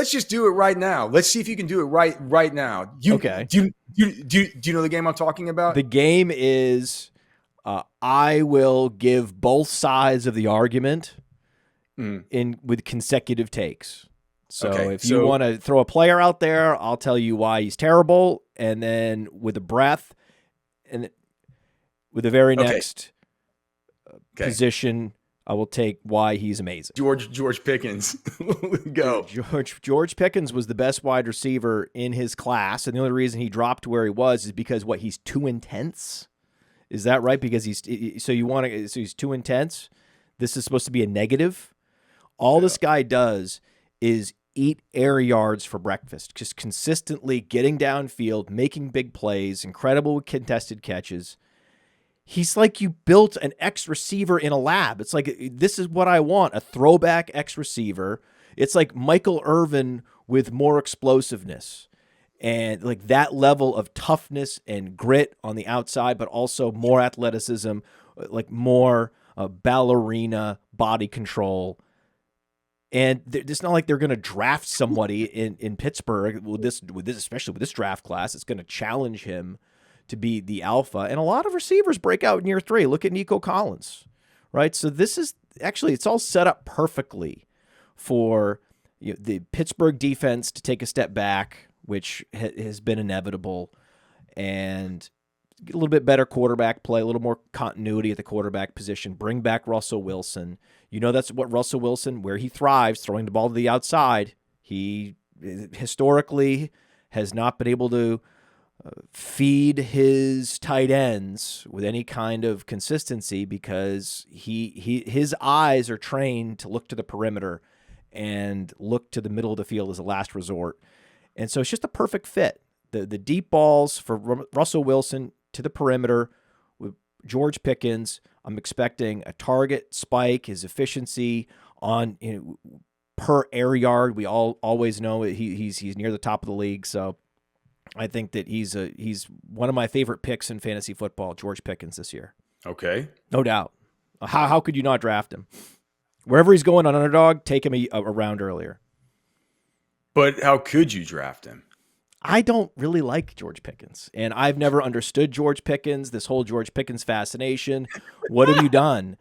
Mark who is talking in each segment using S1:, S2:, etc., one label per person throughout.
S1: let's just do it right now. Let's see if you can do it right now.
S2: Okay.
S1: Do you know the game I'm talking about?
S2: The game is I will give both sides of the argument with consecutive takes. So if you want to throw a player out there, I'll tell you why he's terrible, and then with a breath, and with the very next position, I will take why he's amazing.
S1: George Pickens. Go.
S2: George Pickens was the best wide receiver in his class, and the only reason he dropped to where he was is because he's too intense. Is that right? Because he's too intense. This is supposed to be a negative. All this guy does is eat air yards for breakfast, just consistently getting downfield, making big plays, incredible contested catches. He's like you built an X receiver in a lab. It's like, this is what I want, a throwback X receiver. It's like Michael Irvin with more explosiveness and like that level of toughness and grit on the outside, but also more athleticism, like more ballerina body control. And it's not like they're going to draft somebody in Pittsburgh with this, especially with this draft class. It's going to challenge him to be the alpha. And a lot of receivers break out in year 3. Look at Nico Collins, right? So this is actually, it's all set up perfectly for the Pittsburgh defense to take a step back, which has been inevitable, and get a little bit better quarterback play, a little more continuity at the quarterback position, bring back Russell Wilson. You know, that's what Russell Wilson, where he thrives, throwing the ball to the outside. He historically has not been able to feed his tight ends with any kind of consistency because his eyes are trained to look to the perimeter and look to the middle of the field as a last resort. And so it's just a perfect fit. The deep balls for Russell Wilson to the perimeter with George Pickens. I'm expecting a target spike, his efficiency on per air yard. We always know he's near the top of the league. So I think that he's one of my favorite picks in fantasy football, George Pickens this year.
S1: Okay.
S2: No doubt. How could you not draft him? Wherever he's going on underdog, take him a round earlier.
S1: But how could you draft him?
S2: I don't really like George Pickens, and I've never understood George Pickens, this whole George Pickens fascination. What have you done?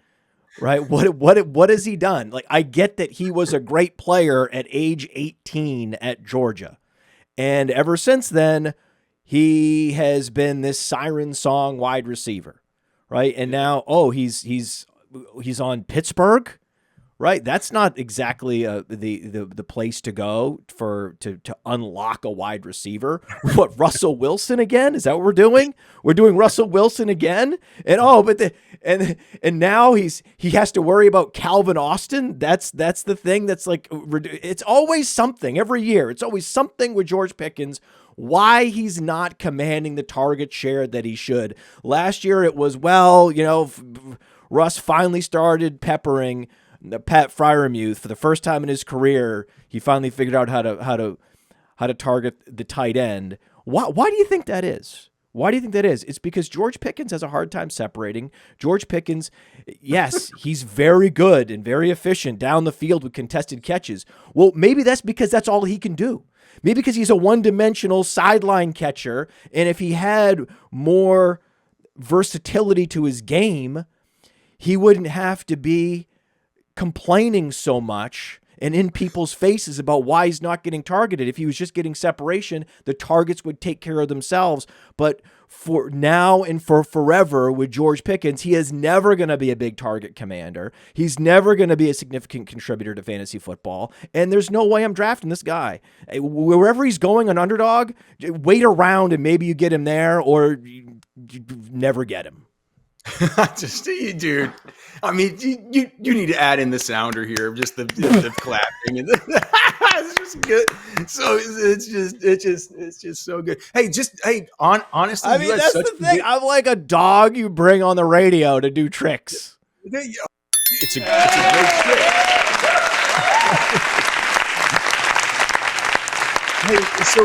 S2: Right? What has he done? Like, I get that he was a great player at age 18 at Georgia. And ever since then, he has been this siren song wide receiver, right? And now, he's on Pittsburgh, right? That's not exactly the place to go to unlock a wide receiver. What, Russell Wilson again? Is that what we're doing? We're doing Russell Wilson again? And and now he has to worry about Calvin Austin. That's the thing. That's like, it's always something every year. It's always something with George Pickens. Why he's not commanding the target share that he should. Last year it was, Russ finally started peppering Pat Freiermuth for the first time in his career. He finally figured out how to target the tight end. Why do you think that is? Why do you think that is? It's because George Pickens has a hard time separating. George Pickens, yes, he's very good and very efficient down the field with contested catches. Well, maybe that's because that's all he can do. Maybe because he's a one-dimensional sideline catcher, and if he had more versatility to his game, he wouldn't have to be complaining so much and in people's faces about why he's not getting targeted. If he was just getting separation, the targets would take care of themselves. But for now and for forever with George Pickens, he is never going to be a big target commander. He's never going to be a significant contributor to fantasy football. And there's no way I'm drafting this guy. Wherever he's going on underdog, wait around and maybe you get him there, or you never get him.
S1: Just dude. I mean, you need to add in the sounder here, just the clapping, and it's just good. So it's just so good. Honestly,
S2: I mean, that's the thing. I'm like a dog you bring on the radio to do tricks.
S1: It's a great trick. Hey, so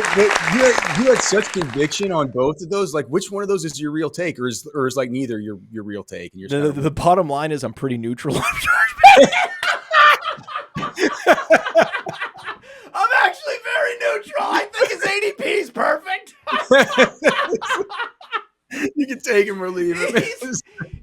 S1: you had such conviction on both of those. Like, which one of those is your real take, or is like neither your real take? And you're
S2: the bottom line is I'm pretty neutral on George Pickens. I'm actually
S1: You can take him or leave him.